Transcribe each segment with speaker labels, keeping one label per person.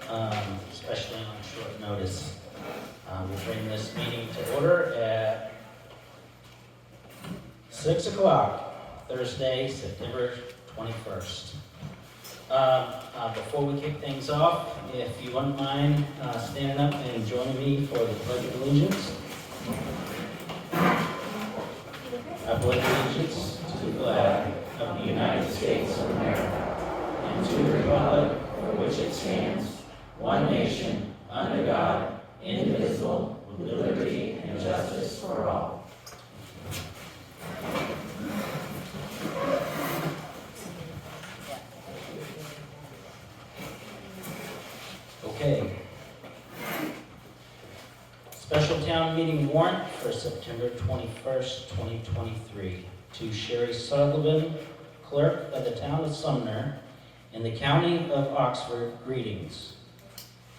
Speaker 1: Especially on short notice. We'll bring this meeting to order at 6 o'clock, Thursday, September 21st. Before we kick things off, if you wouldn't mind standing up and joining me for the Pledge of Allegiance. I pledge allegiance to the flag of the United States of America and to the republic for which it stands, one nation, under God, indivisible, with liberty and justice for all. Okay. Special town meeting warrant for September 21st, 2023. To Sherry Sullivan, clerk of the town of Sumner, in the county of Oxford, greetings.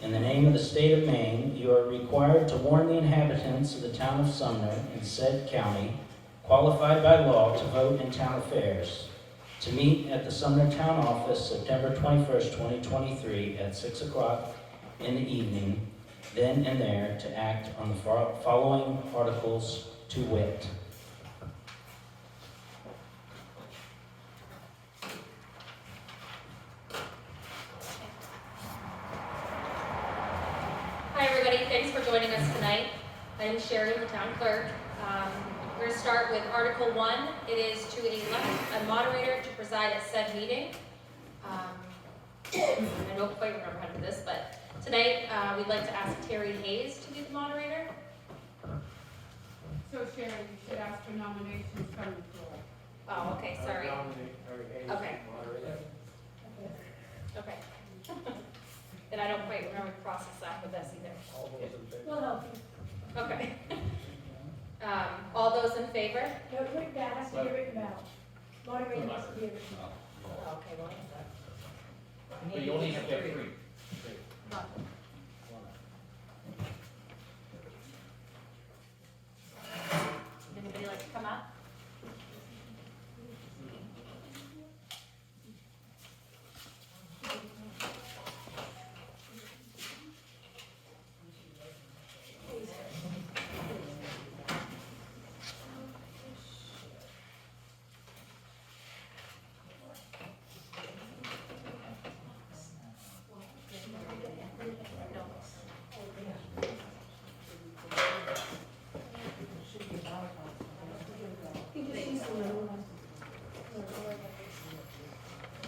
Speaker 1: In the name of the state of Maine, you are required to warn the inhabitants of the town of Sumner in said county, qualified by law to vote in town affairs, to meet at the Sumner Town Office September 21st, 2023 at 6 o'clock in the evening, then and there to act on the following articles to wit.
Speaker 2: Hi everybody, thanks for joining us tonight. I'm Sherry, the town clerk. We're going to start with Article 1. It is to elect a moderator to preside at said meeting. I don't quite remember how to do this, but tonight we'd like to ask Terry Hayes to be the moderator.
Speaker 3: So Sharon, you should ask for nominations from the floor.
Speaker 2: Oh, okay, sorry.
Speaker 4: Nominate Terry Hayes
Speaker 2: Okay.
Speaker 4: as moderator.
Speaker 2: Okay. And I don't quite remember the process after this either.
Speaker 4: All those in favor?
Speaker 3: We'll help you.
Speaker 2: Okay. All those in favor?
Speaker 3: No, written down, has to be written down. Moderator has to be written down.
Speaker 2: Okay, well,
Speaker 4: But you only have to have three.
Speaker 2: Anybody like to come up?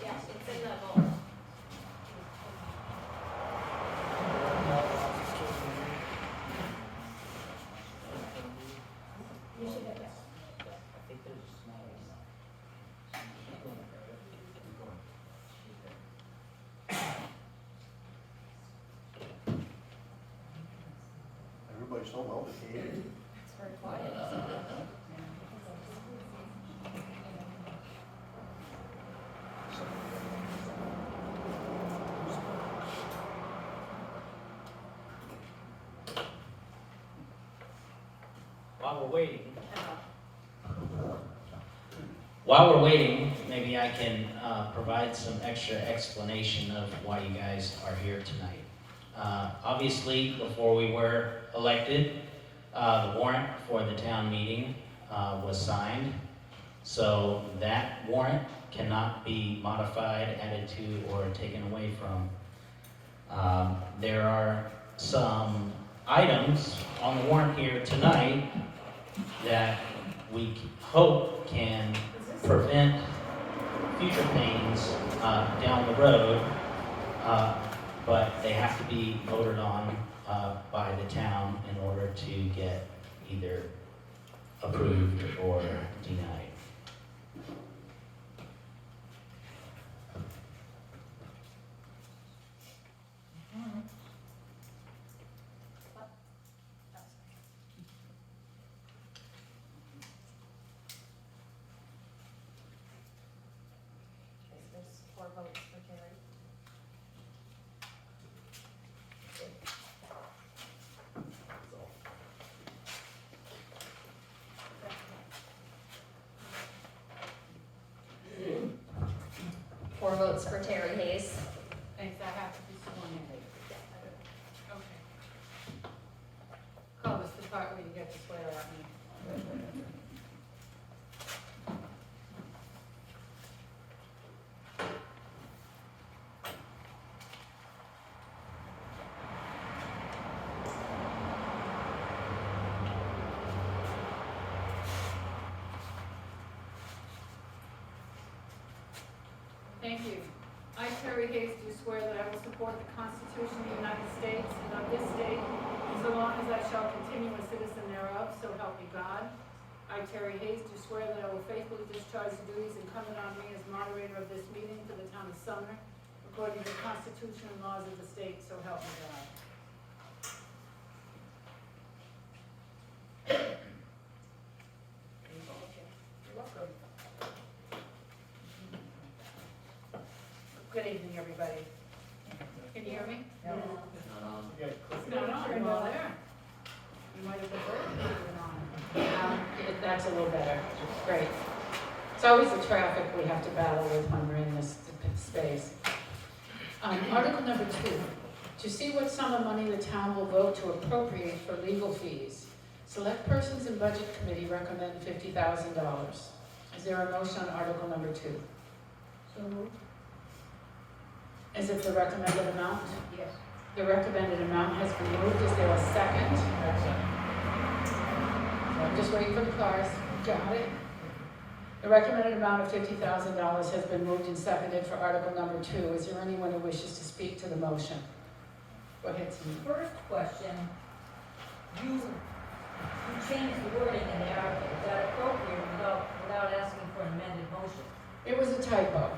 Speaker 2: Yes, it's in the vote.
Speaker 3: You should have that.
Speaker 5: Everybody's so well behaved.
Speaker 2: It's very quiet.
Speaker 1: While we're waiting, maybe I can provide some extra explanation of why you guys are here tonight. Obviously, before we were elected, the warrant for the town meeting was signed. So that warrant cannot be modified, added to, or taken away from. There are some items on the warrant here tonight that we hope can prevent future pains down the road, but they have to be voted on by the town in order to get either approved or denied.
Speaker 2: There's 4 votes for Terry. votes for Terry Hayes.
Speaker 3: Thanks, I have to be sworn in.
Speaker 6: Thank you. I, Terry Hayes, do swear that I will support the Constitution of the United States and of this state, so long as I shall continue a citizen thereof, so help me God. I, Terry Hayes, do swear that I will faithfully discharge the duties incumbent on me as moderator of this meeting for the town of Sumner, according to the Constitution and laws of the state, so help me God. You're welcome. Good evening, everybody. Can you hear me?
Speaker 4: Yeah,
Speaker 6: It's not on, well, there. You might have preferred to leave it on. That's a little better, great. It's always the traffic we have to battle with when we're in this space. Article number 2, to see what sum of money the town will vote to appropriate for legal fees. Select Persons and Budget Committee recommend $50,000. Is there a motion on article number 2?
Speaker 3: So moved.
Speaker 6: Is it the recommended amount?
Speaker 3: Yes.
Speaker 6: The recommended amount has been moved. Is there a second? I'm just waiting for the cars. Got it. The recommended amount of $50,000 has been moved and seconded for article number 2. Is there anyone who wishes to speak to the motion? Go ahead, Cindy.
Speaker 7: First question, you changed the wording in the article, is that appropriate without asking for an amended motion?
Speaker 6: It was a typo.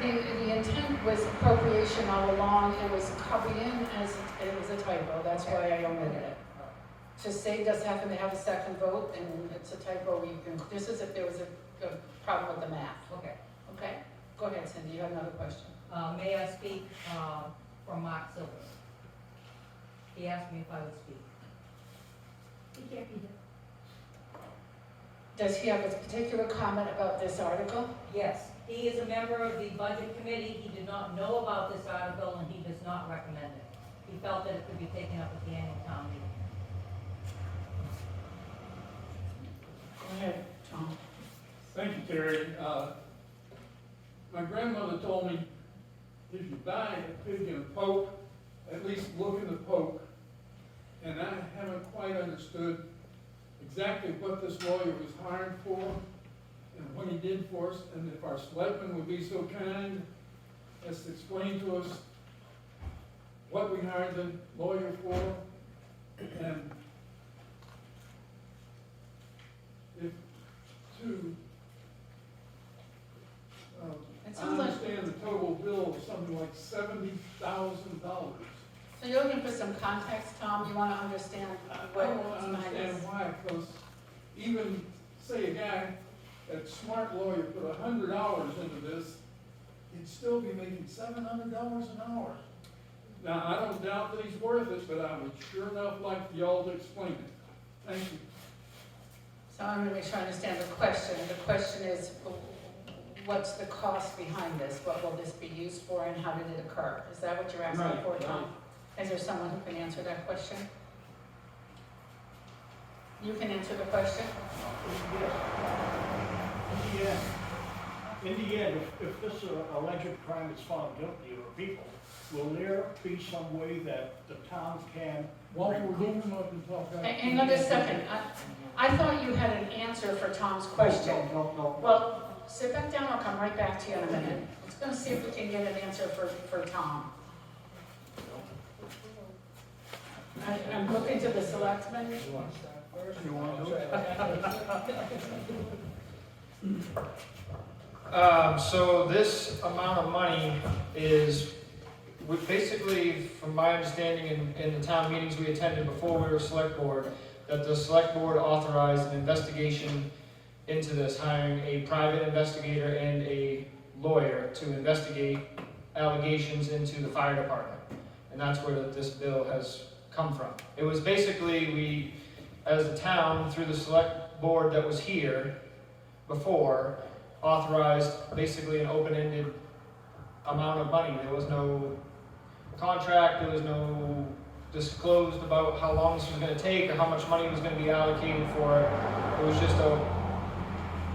Speaker 6: The intent was appropriation all along. It was copied in as, it was a typo. That's why I omitted it. To save us having to have a second vote, and it's a typo. This is if there was a problem with the math.
Speaker 7: Okay.
Speaker 6: Okay? Go ahead, Cindy. You have another question.
Speaker 7: May I speak from Mark Silver? He asked me if I would speak.
Speaker 3: He can't be here.
Speaker 6: Does he have a particular comment about this article?
Speaker 7: Yes, he is a member of the Budget Committee. He did not know about this article, and he does not recommend it. He felt that it could be taken up at the annual town meeting.
Speaker 6: Go ahead, Tom.
Speaker 8: Thank you, Terry. My grandmother told me, if you buy a pig in a poke, at least look in the poke. And I haven't quite understood exactly what this lawyer was hired for and what he did for us, and if our selectman would be so kind as to explain to us what we hired the lawyer for, and if to
Speaker 6: It
Speaker 8: I
Speaker 6: sounds like,
Speaker 8: understand the total bill of something like $70,000.
Speaker 6: so you're looking for some context, Tom? You want to understand
Speaker 8: I
Speaker 6: what
Speaker 8: don't understand why, because even, say, a guy, that smart lawyer put $100 into this, he'd still be making $700 an hour. Now, I don't doubt that he's worth it, but I would sure enough like y'all to explain it. Thank you.
Speaker 6: So I'm going to make sure I understand the question. The question is, what's the cost behind this? What will this be used for, and how did it occur? Is that what you're asking
Speaker 8: Right,
Speaker 6: for, Tom?
Speaker 8: right.
Speaker 6: Is there someone who can answer that question? You can answer the question?
Speaker 9: In the end, if this alleged crime is found guilty of people, will there be some way that the town can
Speaker 8: Walter, we're going to come up and talk.
Speaker 6: Hang on just a second. I thought you had an answer for Tom's question.
Speaker 5: No.
Speaker 6: Well, sit back down, I'll come right back to you in a minute. Let's go see if we can get an answer for Tom. I'm looking to the selectmen.
Speaker 5: You want to do it?
Speaker 4: So this amount of money is, basically, from my understanding in the town meetings we attended before we were select board, that the select board authorized an investigation into this, hiring a private investigator and a lawyer to investigate allegations into the fire department. And that's where this bill has come from. It was basically, we, as a town, through the select board that was here before, authorized basically an open-ended amount of money. There was no contract, there was no disclosed about how long this was going to take or how much money was going to be allocated for it. It was just a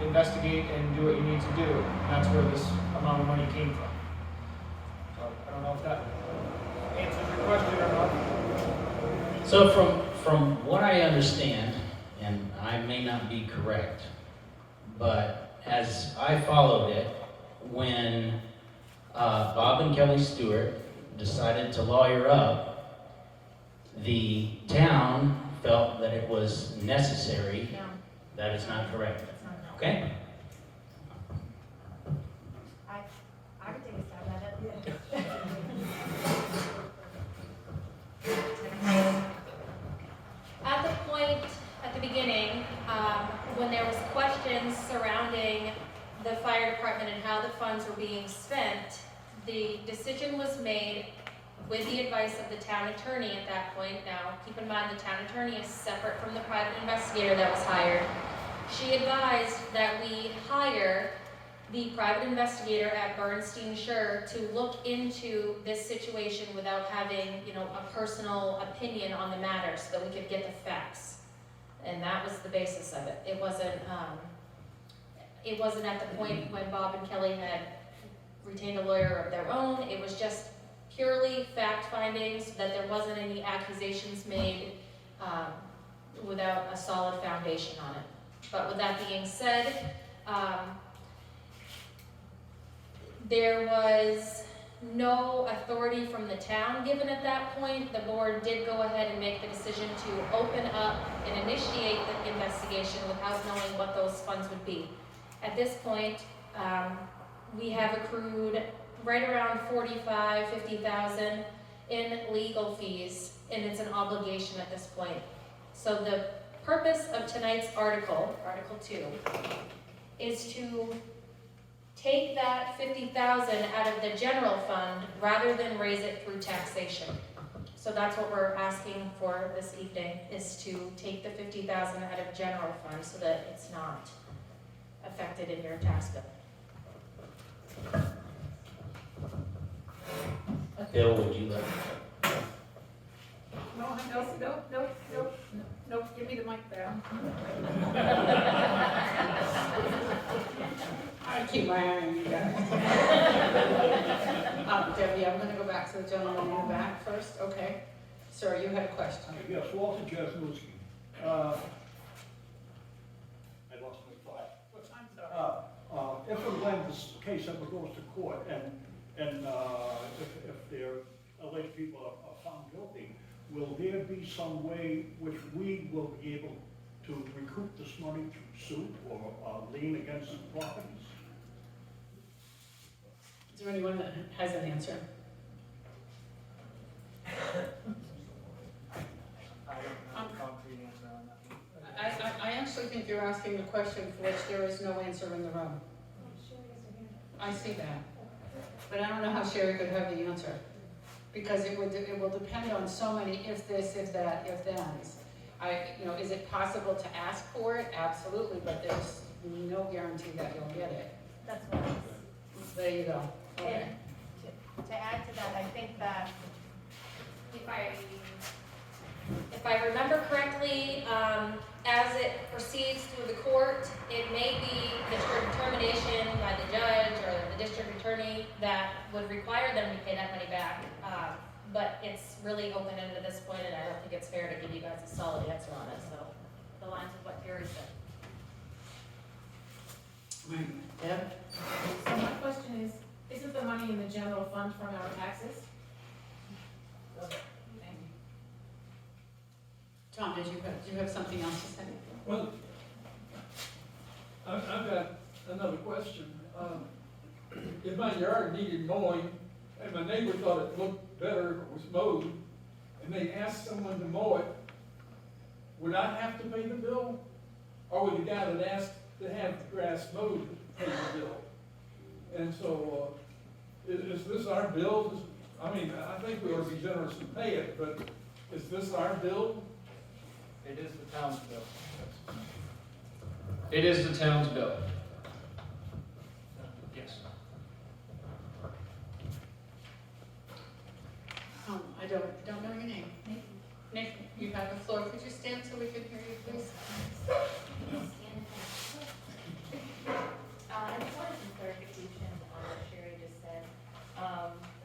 Speaker 4: investigate and do what you need to do. And that's where this amount of money came from. So I don't know if that answers your question or not.
Speaker 1: So from what I understand, and I may not be correct, but as I followed it, when Bob and Kelly Stewart decided to lawyer up. The town felt that it was necessary.
Speaker 2: No,
Speaker 1: That is not correct.
Speaker 2: that's not.
Speaker 1: Okay?
Speaker 3: I could take a stab at it.
Speaker 2: At the point, at the beginning, when there was questions surrounding the fire department and how the funds were being spent, the decision was made with the advice of the town attorney at that point. Now, keep in mind, the town attorney is separate from the private investigator that was hired. She advised that we hire the private investigator at Bernstein Sure to look into this situation without having, a personal opinion on the matter so that we could get the facts. And that was the basis of it. It wasn't at the point when Bob and Kelly had retained a lawyer of their own. It was just purely fact findings, so that there wasn't any accusations made without a solid foundation on it. But with that being said, there was no authority from the town given at that point. The board did go ahead and make the decision to open up and initiate the investigation without knowing what those funds would be. At this point, we have accrued right around $50,000 in legal fees, and it's an obligation at this point. So the purpose of tonight's Article 2, is to take that $50,000 out of the general fund rather than raise it through taxation. So that's what we're asking for this evening, is to take the $50,000 out of general fund so that it's not affected in your tax bill.
Speaker 1: Bill, would you like?
Speaker 6: Nope, give me the mic there. I keep my eye on you guys. Debbie, I'm gonna go back to the gentleman in the back first, okay? Sir, you had a question.
Speaker 9: Yes, Walter Jasnowski. I lost my thought. If and when this case ever goes to court and if their alleged people are found guilty, will there be some way which we will be able to recoup this money through suit or lien against the properties?
Speaker 6: Is there anyone that has an answer?
Speaker 4: I don't have a concrete answer on that.
Speaker 6: I actually think you're asking a question for which there is no answer in the room. I see that. But I don't know how Sherry could have the answer. Because it will depend on so many if this, if that, if thens. Is it possible to ask for it? Absolutely, but there's no guarantee that you'll get it.
Speaker 3: That's what it is.
Speaker 6: There you go. Okay.
Speaker 3: And to add to that, I think that
Speaker 2: If I remember correctly, as it proceeds through the court, it may be the determination by the judge or the district attorney that would require them to pay that money back. But it's really open-ended at this point, and I don't think it's fair to give you guys a solid answer on it, so the lines of what Terry said.
Speaker 6: Deb?
Speaker 3: So my question is, isn't the money in the general fund from our taxes?
Speaker 6: Tom, do you have something else to say?
Speaker 8: Well, I've got another question. If my yard needed mowing, and my neighbor thought it looked better if it was mowed, and they asked someone to mow it, would I have to pay the bill? Or would the guy that asked to have the grass mowed pay the bill? And so, is this our bill? I mean, I think we ought to be generous and pay it, but is this our bill?
Speaker 4: It is the town's bill. It is the town's bill. Yes.
Speaker 6: I don't know your name. Nick, you have the floor. Could you stand so we can hear you, please?
Speaker 10: I just wanted some clarification on what Sherry just said.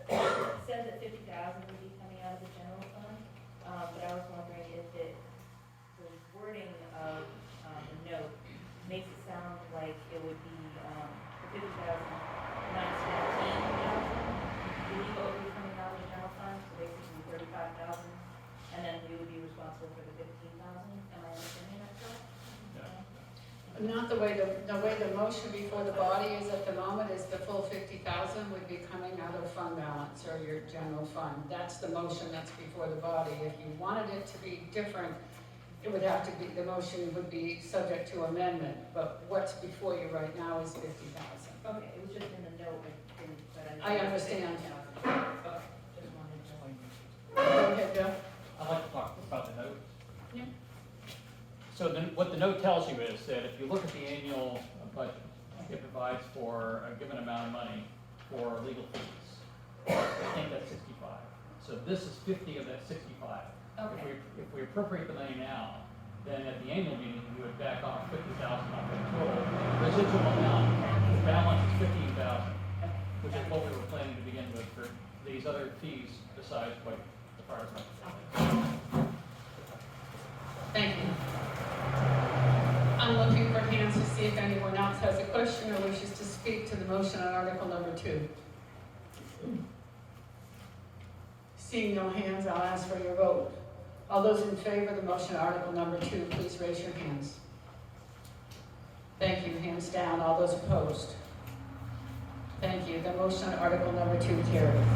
Speaker 10: It said that $50,000 would be coming out of the general fund, but I was wondering if the wording of the note makes it sound like it would be the $50,000 minus $15,000
Speaker 6: Not the way the motion before the body is at the moment is the full 50,000 would be coming out of fund balance or your general fund. That's the motion that's before the body. If you wanted it to be different, it would have to be, the motion would be subject to amendment, but what's before you right now is 50,000.
Speaker 10: Okay, it was just in the note, but
Speaker 6: I understand.
Speaker 10: Okay, just wanted to.
Speaker 6: Go ahead, Bill.
Speaker 5: I'd like to talk about the note.
Speaker 6: Yeah.
Speaker 5: So what the note tells you is that if you look at the annual budget, it provides for a given amount of money for legal fees. I think that's 65. So this is 50 of that 65.
Speaker 2: Okay.
Speaker 5: If we appropriate the money now, then at the annual meeting, you would back off 50,000 off the total. The residual amount, the balance is 15,000, which is what we were planning to begin with for these other fees besides what the fire department.
Speaker 6: Thank you. I'm looking for hands to see if anyone else has a question or wishes to speak to the motion on Article number 2. Seeing no hands, I'll ask for your vote. All those in favor of the motion on Article number 2, please raise your hands. Thank you. Hands down. All those opposed? Thank you. The motion on Article number 2 carries.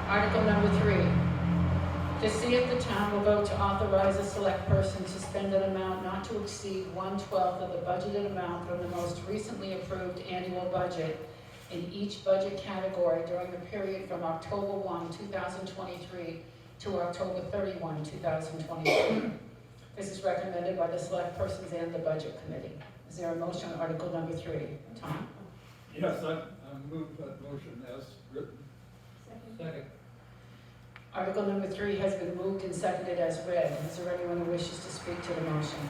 Speaker 6: Article number 3. To see if the town will vote to authorize a select person to spend an amount not to exceed 1/12 of the budgeted amount from the most recently approved annual budget in each budget category during the period from October 1, 2023 to October 31, 2023. This is recommended by the select persons and the budget committee. Is there a motion on Article number 3? Tom?
Speaker 8: Yes, I move that motion as written.
Speaker 5: Second.
Speaker 6: Article number 3 has been moved and seconded as read. Is there anyone who wishes to speak to the motion?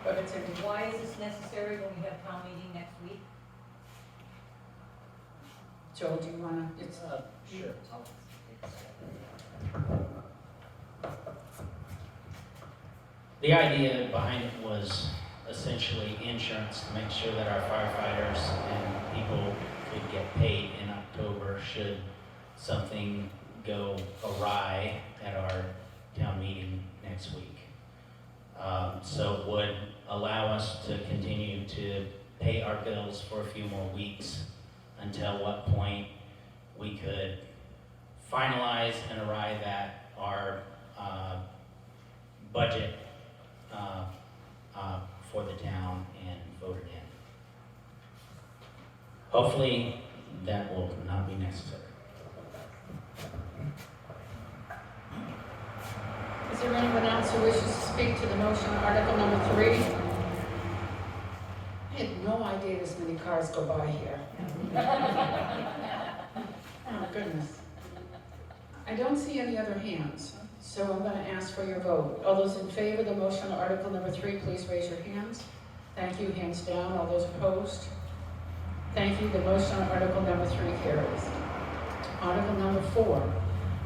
Speaker 6: Go ahead, Cindy.
Speaker 7: Why is this necessary when we have town meeting next week?
Speaker 6: Joel, do you want to?
Speaker 1: Sure. The idea behind it was essentially insurance to make sure that our firefighters and people could get paid in October should something go awry at our town meeting next week. So it would allow us to continue to pay our bills for a few more weeks until what point we could finalize and arrive at our budget for the town and vote it in. Hopefully that will not be necessary.
Speaker 6: Is there anyone else who wishes to speak to the motion on Article number 3? I had no idea this many cars go by here. Oh, goodness. I don't see any other hands, so I'm going to ask for your vote. All those in favor of the motion on Article number 3, please raise your hands. Thank you. Hands down. All those opposed? Thank you. The motion on Article number 3 carries. Article number 4.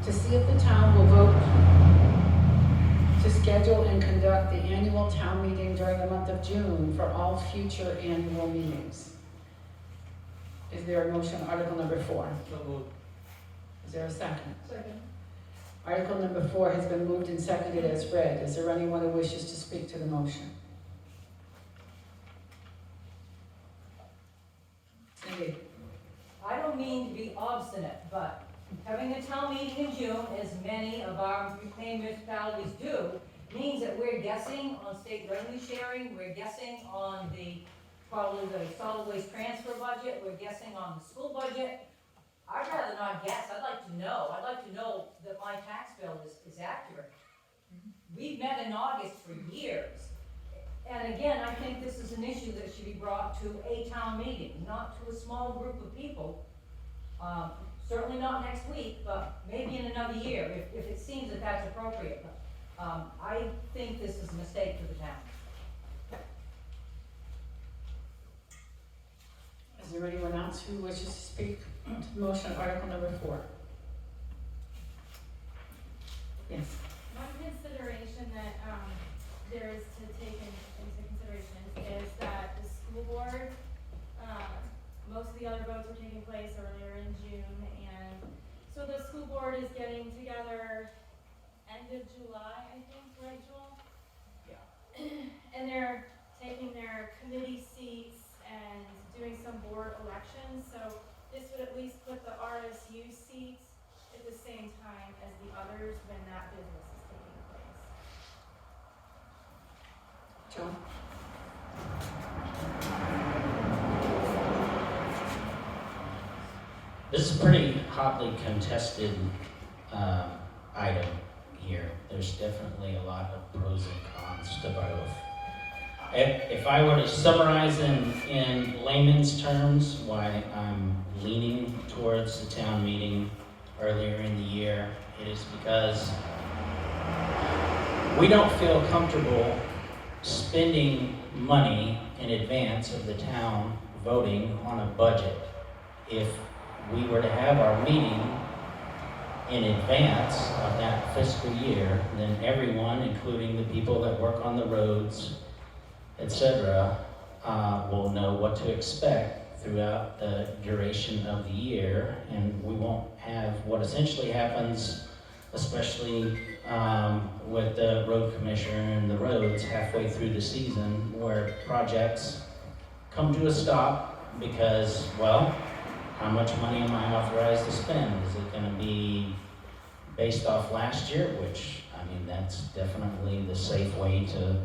Speaker 6: To see if the town will vote to schedule and conduct the annual town meeting during the month of June for all future annual meetings. Is there a motion on Article number 4?
Speaker 5: So moved.
Speaker 6: Is there a second?
Speaker 3: Second.
Speaker 6: Article number 4 has been moved and seconded as read. Is there anyone who wishes to speak to the motion? Cindy?
Speaker 7: I don't mean to be obstinate, but having a town meeting in June, as many of our main municipalities do, means that we're guessing on state revenue sharing, we're guessing on probably the solid waste transfer budget, we're guessing on the school budget. I'd rather not guess, I'd like to know that my tax bill is accurate. We've met in August for years, and again, I think this is an issue that should be brought to a town meeting, not to a small group of people. Certainly not next week, but maybe in another year, if it seems that that's appropriate. I think this is a mistake for the town.
Speaker 6: Is there anyone else who wishes to speak to the motion on Article number 4? Yes.
Speaker 11: One consideration that there is to take into consideration is that the school board, most of the other votes were taking place earlier in June, and so the school board is getting together end end of July, I think, right, Joel?
Speaker 1: Yeah.
Speaker 11: And they're taking their committee seats and doing some board elections, so this would at least put the RSU seats at the same time as the others when that business is taking place.
Speaker 6: Joe?
Speaker 1: This is a pretty hotly contested item here. There's definitely a lot of pros and cons to both. If I were to summarize in layman's terms why I'm leaning towards the town meeting earlier in the year, it is because we don't feel comfortable spending money in advance of the town voting on a budget. If we were to have our meeting in advance of that fiscal year, then everyone, including the people that work on the roads, etc., will know what to expect throughout the duration of the year, and we won't have what essentially happens, especially with the road commissioner and the roads halfway through the season, where projects come to a stop because, well, how much money am I authorized to spend? Is it going to be based off last year, which, I mean, that's definitely the safe way to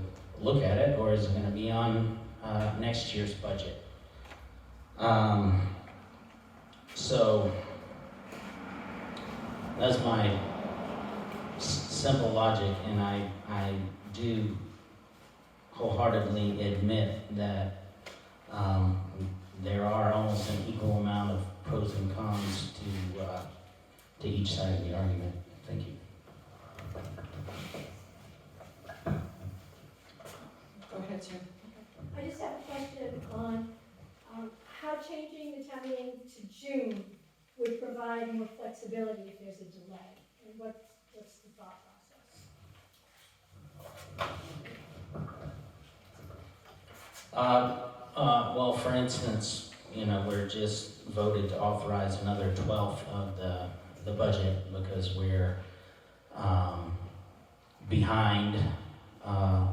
Speaker 1: look at it, or is it going to be on next year's budget? So that's my simple logic, and I do wholeheartedly admit that there are almost an equal amount of pros and cons to each side of the argument. Thank you.
Speaker 6: Go ahead, Jim.
Speaker 12: I just have a question on how changing the town meeting to June would provide more flexibility if there's a delay, and what's the thought process?
Speaker 1: Well, for instance, we're just voted to authorize another 1/12 of the budget because we're behind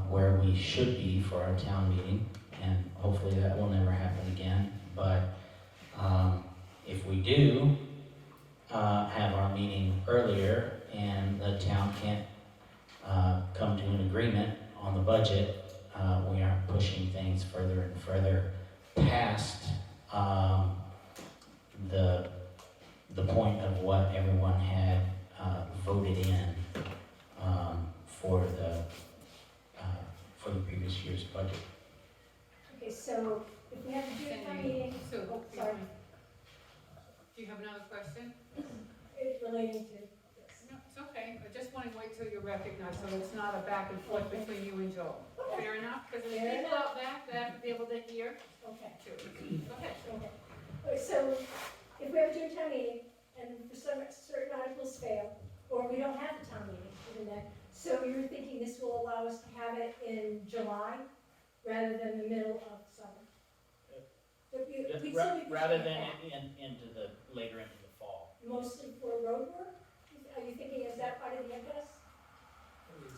Speaker 1: where we should be for our town meeting, and hopefully that will never happen again. But if we do have our meeting earlier and the town can't come to an agreement on the budget, we aren't pushing things further and further past the point of what everyone had voted in for the previous year's budget.
Speaker 12: Okay, so if we have to do a town meeting, oh, sorry,
Speaker 6: Do you have another question?
Speaker 12: it's relating to this.
Speaker 6: No, it's okay. I just want to wait till you're recognized, so it's not a back and forth between you and Joel.
Speaker 12: Okay.
Speaker 6: Fair enough? Because the
Speaker 12: Fair
Speaker 6: people out back, they have to be able to hear
Speaker 12: Okay,
Speaker 6: too. Go ahead.
Speaker 12: okay. Okay, so if we have to do a town meeting, and for some certain articles fail, or we don't have the town meeting, even then, so you're thinking this will allow us to have it in July rather than the middle of summer? So we'd still be
Speaker 1: Rather
Speaker 12: pushing
Speaker 1: than
Speaker 12: it back.
Speaker 1: later into the fall.
Speaker 12: Mostly for road work? Are you thinking, is that part of the impetus?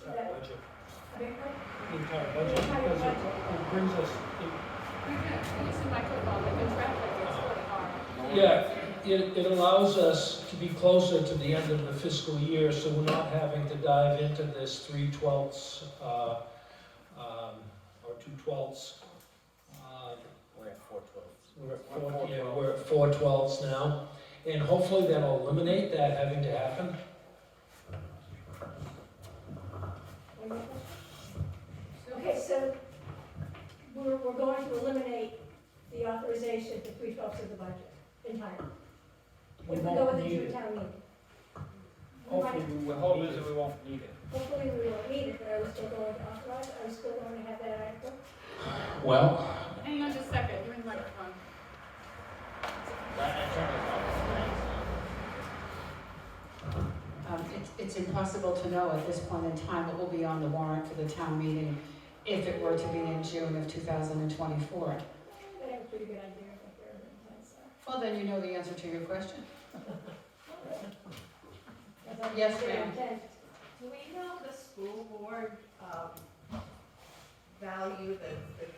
Speaker 4: The entire budget,
Speaker 12: I mean, what?
Speaker 4: the entire budget, because it brings us,
Speaker 6: Listen, my football, like the traffic, it's really hard.
Speaker 13: Yeah, it allows us to be closer to the end of the fiscal year, so we're not having to dive into this 3/12 or 2/12.
Speaker 1: We're at 4/12.
Speaker 13: We're at 4/12 now, and hopefully that'll eliminate that having to happen.
Speaker 12: Okay, so we're going to eliminate the authorization for 3/12 of the budget entirely.
Speaker 4: we
Speaker 12: If we go
Speaker 4: won't
Speaker 12: with it
Speaker 4: need
Speaker 12: to a
Speaker 4: it.
Speaker 12: town meeting.
Speaker 4: Hopefully we
Speaker 13: The
Speaker 4: will
Speaker 13: hope
Speaker 4: need
Speaker 13: is
Speaker 4: it.
Speaker 13: that we won't need it.
Speaker 12: Hopefully we won't need it, but are we still going to authorize, are we still going to have that article?
Speaker 1: Well,
Speaker 6: Hang on just a second, you're in the microphone. It's impossible to know at this point in time what will be on the warrant for the town meeting if it were to be in June of 2024.
Speaker 12: I have a pretty good idea of what their intents are.
Speaker 6: Well, then you know the answer to your question.
Speaker 12: That's
Speaker 6: Yes,
Speaker 12: their
Speaker 6: ma'am.
Speaker 12: intent.
Speaker 10: Do we know
Speaker 14: school board, value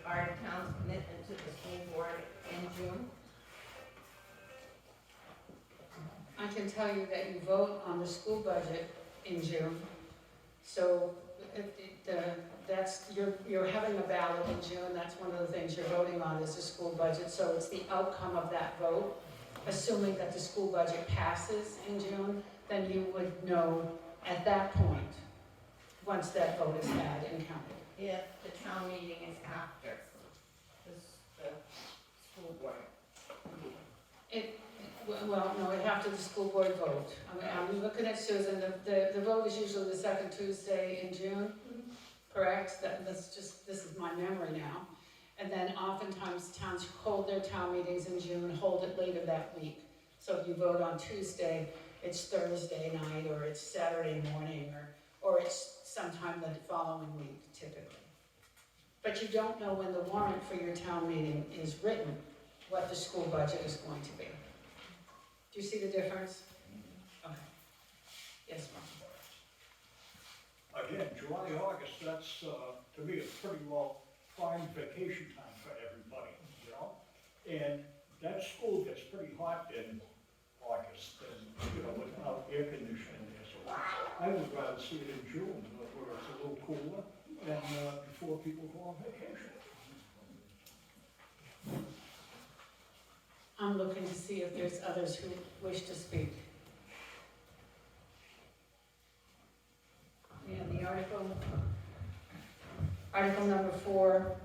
Speaker 14: our town's commitment to the school board in June?
Speaker 6: I can tell you that you vote on the school budget in June. So you're having a ballot in June, that's one of the things you're voting on is the school budget. So it's the outcome of that vote. Assuming that the school budget passes in June, then you would know at that point, once that vote is had and counted.
Speaker 14: If the town meeting is after the school board?
Speaker 6: Well, no, after the school board vote. I'm looking at Susan, the vote is usually the second Tuesday in June, correct? This is my memory now. And then oftentimes towns hold their town meetings in June, hold it later that week. So if you vote on Tuesday, it's Thursday night, or it's Saturday morning, or it's sometime the following week, typically. But you don't know when the warrant for your town meeting is written, what the school budget is going to be. Do you see the difference? Okay. Yes, Mark.
Speaker 9: Again, July, August, that's, to me, it's pretty well prime vacation time for everybody, you know? And that school gets pretty hot in August, and, without air conditioning there, so I would rather see it in June, where it's a little cooler, and, before people go on vacation.
Speaker 6: I'm looking to see if there's others who wish to speak. And the article number 4,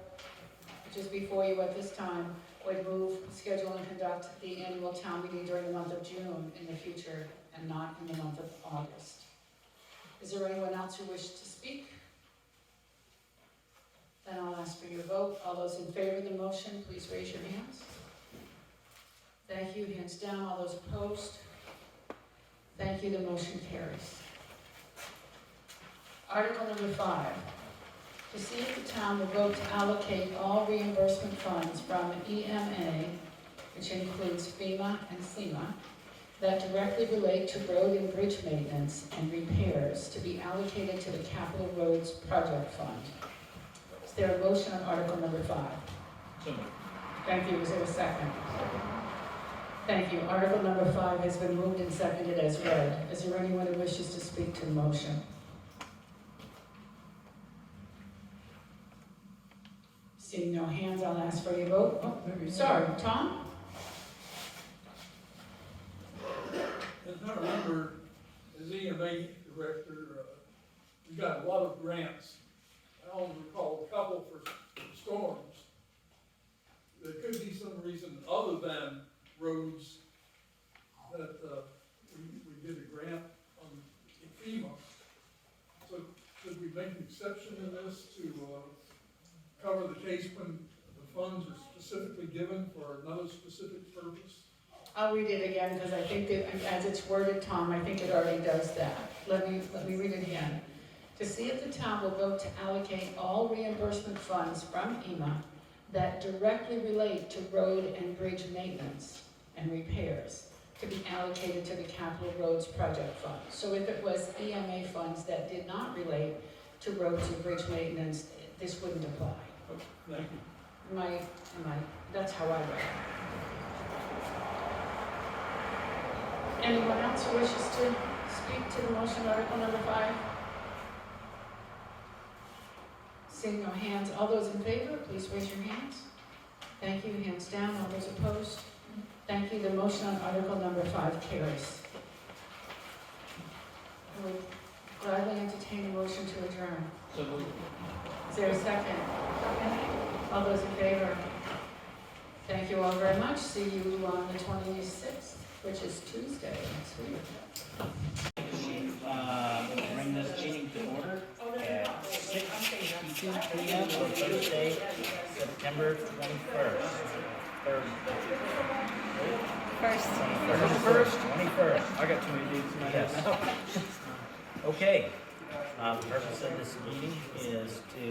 Speaker 6: which is before you at this time, would move, schedule, and conduct the annual town meeting during the month of June in the future and not in the month of August. Is there anyone else who wishes to speak? Then I'll ask for your vote. All those in favor of the motion, please raise your hands. Thank you. Hands down. All those opposed? Thank you. The motion carries. Article number 5. To see if the town will vote to allocate all reimbursement funds from EMA, which includes FEMA and SEMA, that directly relate to road and bridge maintenance and repairs to be allocated to the Capital Roads Project Fund. Is there a motion on article number 5?
Speaker 5: So moved.
Speaker 6: Thank you. Is there a second? Thank you. Article number 5 has been moved and seconded as read. Is there anyone who wishes to speak to the motion? Seeing no hands, I'll ask for your vote. Oh, sorry, Tom?
Speaker 8: As I remember, as EMA director, we got a lot of grants. I only recall a couple for storms. There could be some reason other than roads that we did a grant on FEMA. So should we make an exception in this to cover the case when the funds are specifically given for another specific purpose?
Speaker 6: I'll read it again because I think that, as it's worded, Tom, I think it already does that. Let me read it again. To see if the town will vote to allocate all reimbursement funds from EMA that directly relate to road and bridge maintenance and repairs to be allocated to the Capital Roads Project Fund. So if it was EMA funds that did not relate to roads and bridge maintenance, this wouldn't apply.
Speaker 8: Oh, thank you.
Speaker 6: That's how I read it. Anyone else who wishes to speak to the motion article number 5? Seeing no hands, all those in favor, please raise your hands. Thank you. Hands down. All those opposed? Thank you. The motion on article number 5 carries. I would gladly entertain a motion to adjourn.
Speaker 5: So moved.
Speaker 6: Is there a second? All those in favor? Thank you all very much. See you on the 26th, which is Tuesday next week.
Speaker 1: Bring this meeting to order at 6:52 p.m. for Thursday, September 21st. Twenty-first. I got too many dates in my head. Okay. The purpose of this meeting is to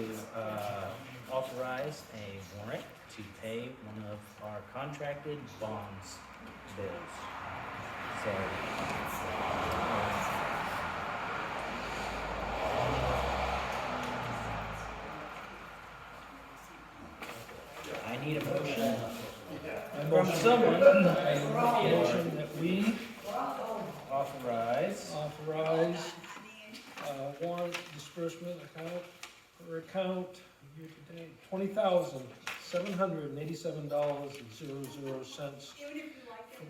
Speaker 1: authorize a warrant to pay one of our contracted bonds bills. So,
Speaker 13: from someone, I make a motion that we
Speaker 1: Authorize.
Speaker 13: authorize warrant disbursement account year-to-date, $20,787.00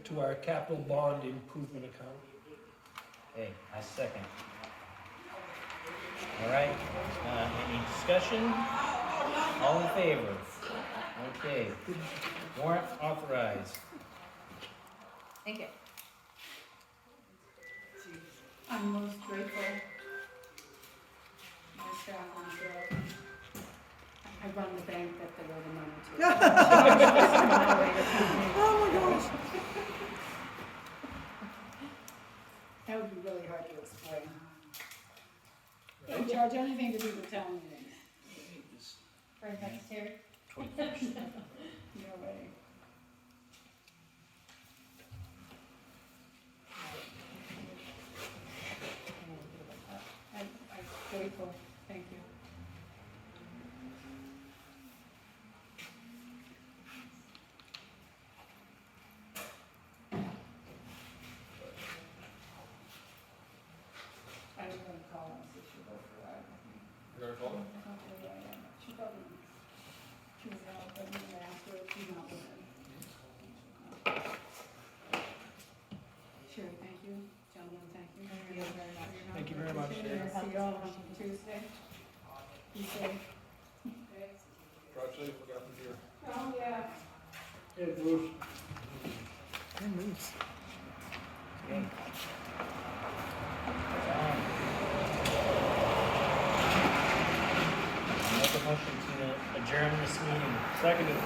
Speaker 13: to our capital bond improvement account.
Speaker 1: Okay, I second. All right, any discussion? All in favor? Okay, warrant authorized.
Speaker 6: Thank you. I'm most grateful. My staff on the I run the bank that they owe the money to. Oh my gosh. That would be really hard to explain. Don't charge anything to do with town meetings.
Speaker 2: Right back to Terry.
Speaker 6: No way. I'm grateful, thank you. I was gonna call and see if she'd go for a ride with me.
Speaker 4: You're gonna call her?
Speaker 6: Okay, yeah, she doesn't. She was out, but I'm gonna ask her if she's not with him. Sherry, thank you. Gentlemen, thank you.
Speaker 2: Thank you very much.
Speaker 4: Thank you very much.
Speaker 6: See you all on Tuesday. Be safe.
Speaker 4: Drive safe, look out for deer.
Speaker 6: Oh, yeah.
Speaker 8: Hey, Bruce.
Speaker 1: Okay. Make a motion to adjourn this meeting.
Speaker 4: Seconded.